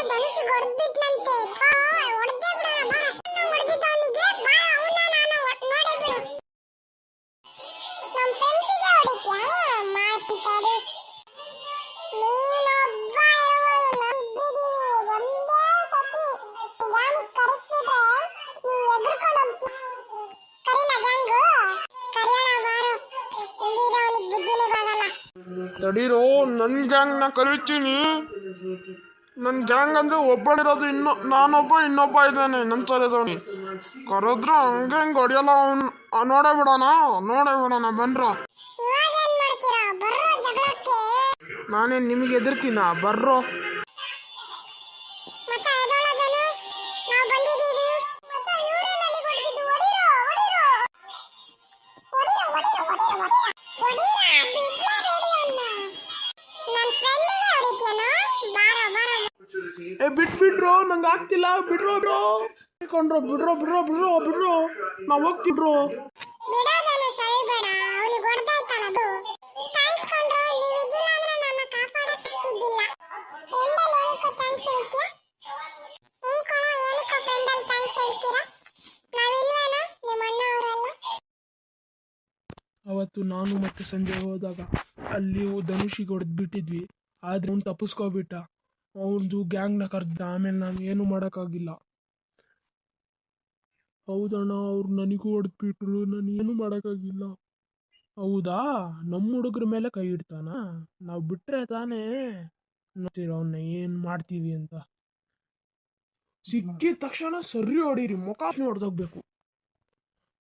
ಧನುಷ್ ಹೊಡೆದ್ಬಿಟ್ನಂತೆ ಹೊಡೆದೇ ಬಿಡೋಣ ಹೊಡೆದಿದ್ದವನಿಗೆ ಬಾ ಅವನ ನಾನು ನೋಡೇ ಬಿಡು ನಮ್ಮ ಫ್ರೆಂಡ್ಸಿಗೆ ಹೊಡಿತ್ಯಾ ಮಾಡ್ತಿದ್ದಾಡಿ ನೀನೊಬ್ಬ ಇರೋದು ನಂಬಿದೀವಿ ಒಂದೇ ಸತಿ ಗ್ಯಾಂಗ್ ಕರೆಸ್ಬಿಟ್ರೆ ನೀ ಎದುರ್ಕೊಂಡು ಹೋಗ್ತಿ ಕರೀಲ ಗ್ಯಾಂಗು ಕರೆಯೋಣ ಬಾರು ಇಲ್ಲಿದ್ರೆ ಅವನಿಗೆ ಬುದ್ಧಿನೇ ಬರಲ್ಲ ತಡೀರೋ ನನ್ನ ಗ್ಯಾಂಗ್ನ ಕರಿತೀನಿ ನನ್ನ ಗ್ಯಾಂಗ್ ಅಂದ್ರೆ ಒಬ್ಬನಿರೋದು ನಾನೊಬ್ಬ ಇನ್ನೊಬ್ಬ ಇದ್ದಾನೆ ನನ್ನ ತಲೆದವನಿ ಕರೆದ್ರೆ ಹಂಗೆ ಹಿಂಗೆ ಹೊಡಿಯಲ್ಲ ಅವನು ನೋಡೇ ಬಿಡೋಣ ಬನ್ರ ನಾನೇನು ನಿಮಗೆ ಎದುರ್ತೀನ ಬರ್ರೋ ಬಿಟ್ಬಿಡ್ರೋ ನಂಗೆ ಆಗ್ತಿಲ್ಲ ಬಿಡ್ರೋ ಬಿಡ್ರೋ ನಾವು ಹೋಗ್ತಿಬ್ರೋ ಅವತ್ತು ನಾನು ಮತ್ತೆ ಸಂಜೆ ಹೋದಾಗ ಅಲ್ಲಿ ಧನುಷಿಗೆ ಹೊಡೆದ್ಬಿಟ್ಟಿದ್ವಿ ಆದ್ರೆ ಅವ್ನು ತಪ್ಪಿಸ್ಕೊಬಿಟ್ಟ ಅವನದು ಗ್ಯಾಂಗ್ನ ಕರೆದ ಆಮೇಲೆ ನಾನು ಏನು ಮಾಡೋಕ್ಕಾಗಿಲ್ಲ ಹೌದಣ್ಣ ಅವ್ರು ನನಗೂ ಹೊಡೆದ್ಬಿಟ್ರು ನಾನು ಏನು ಮಾಡೋಕ್ಕಾಗಿಲ್ಲ ಹೌದಾ ನಮ್ಮ ಹುಡುಗ್ರ ಮೇಲೆ ಕೈ ಇಡ್ತಾನ ನಾವು ಬಿಟ್ರೆ ತಾನೇ ನೋಡ್ತೀರ ಅವನ್ನ ಏನು ಮಾಡ್ತೀವಿ ಅಂತ ಸಿಕ್ಕಿದ ತಕ್ಷಣ ಸರಿ ಹೊಡೀರಿ ಮುಖ ಹೊಡೆದೋಗ್ಬೇಕು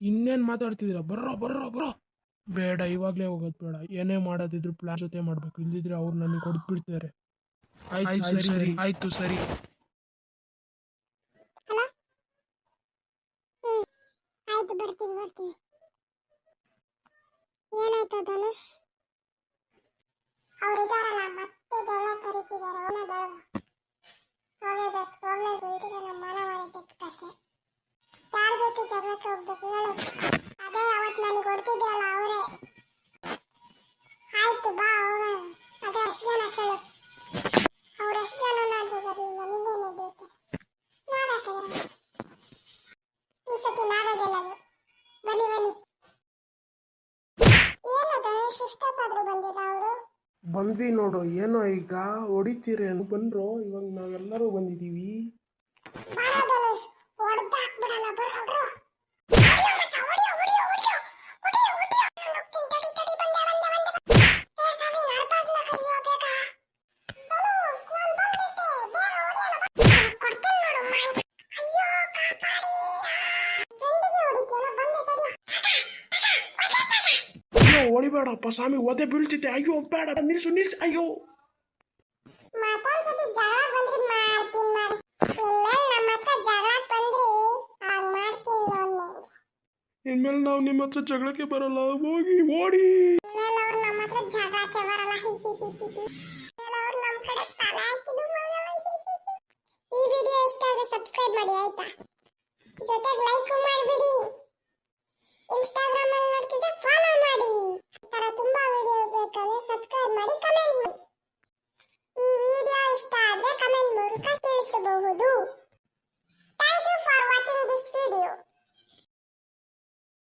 ಇನ್ನೇನು ಮಾತಾಡ್ತಿದ್ದೀರಾ ಬರ್ರೋ ಬೇಡ ಇವಾಗಲೇ ಹೋಗೋದು ಬೇಡ ಏನೇ ಮಾಡೋದಿದ್ರು ಪ್ಲಾನ್ ಜೊತೆ ಮಾಡಬೇಕು ಇಲ್ದಿದ್ರೆ ಅವ್ರು ನನಗೆ ಹೊಡೆದ್ಬಿಡ್ತಾರೆ ಆಯ್ತು ಸರಿ ಆಯ್ತು ಬರ್ತೀವಿ ಏನಾಯ್ತು ಧನುಷ್ ಅವರಿದಾರಲ್ಲ ಮತ್ತೆ ಜಗಳ ಕರೀತಿದ್ದಾರೆ ಹೋಗ್ಲೇಬೇಕು ಇದ್ರೆ ನಮ್ಮ ಮಾನ ಮರ್ಯಾದೆ ಪ್ರಶ್ನೆ ಯಾರ ಜೊತೆ ಜಗಳಕ್ಕೆ ಹೋಗ್ಬೇಕು ಹೇಳು ಅದೇ ಅವತ್ತು ನನಗೆ ಹೊಡ್ತಿದ್ರಲ್ಲ ಅವರೇ ಆಯ್ತು ಬಾ ಹೋಗೋಣ ಅದೇ ಅಷ್ಟು ಜನ ಕೇಳು ಅವ್ರೆಷ್ಟು ಜನ ನಾದ್ರು ಬರಲಿ ನಮಗೇನೆ ಬೇಕು ನೋಡಕ್ಕಿದ್ರೆ ಈ ಸತಿ ನಾವೇ ಗೆಲ್ಲೋದು ಬನ್ನಿ ಏನು ಧನುಷ್ ಇಷ್ಟೊತ್ತಾದ್ರೂ ಬಂದಿಲ್ಲ ಅವರು ಬಂದ್ವಿ ನೋಡು ಏನೋ ಈಗ ಹೊಡಿತೀರೇನು ಬನ್ರೋ ಇವಾಗ ನಾವೆಲ್ಲರೂ ಬಂದಿದ್ದೀವಿ ಧನುಷ್ ಹೊಡೆದು ಹಾಕ್ಬಿಡಲ್ಲ ಬರ್ರೋ ಹೊಡಿಬೇಡಪ್ಪ ಸ್ವಾಮಿ ಒದೆ ಬೀಳ್ತಿದ್ದೆ ಅಯ್ಯೋ ಬೇಡ ನಿಲ್ಸು ಅಯ್ಯೋ ಇನ್ಮೇಲೆ ನಾವು ನಿಮ್ಮ ಹತ್ರ ಜಗಳಕ್ಕೆ ಬರಲ್ಲ ಹೋಗಿ ಓಡಿ ಈ ವಿಡಿಯೋ ಇಷ್ಟ ಆದರೆ ಸಬ್ಸ್ಕ್ರೈಬ್ ಮಾಡಿ ಆಯ್ತಾ ಜೊತೆಗೆ ಲೈಕ್ ಮಾಡಿಬಿಡಿ ಇನ್ಸ್ಟಾಗ್ರಾಮ್ ಅಲ್ಲಿ ನೋಡ್ತಿದ್ದೆ ಫಾಲೋ ಮಾಡಿ ಈ ತರ ತುಂಬಾ ವಿಡಿಯೋ ಬೇಕಂದ್ರೆ ಸಬ್ಸ್ಕ್ರೈಬ್ ಮಾಡಿ ಕಮೆಂಟ್ ಮಾಡಿ ಈ ವಿಡಿಯೋ ಇಷ್ಟ ಆದರೆ ಕಮೆಂಟ್ ಮೂಲಕ ತಿಳಿಸಿ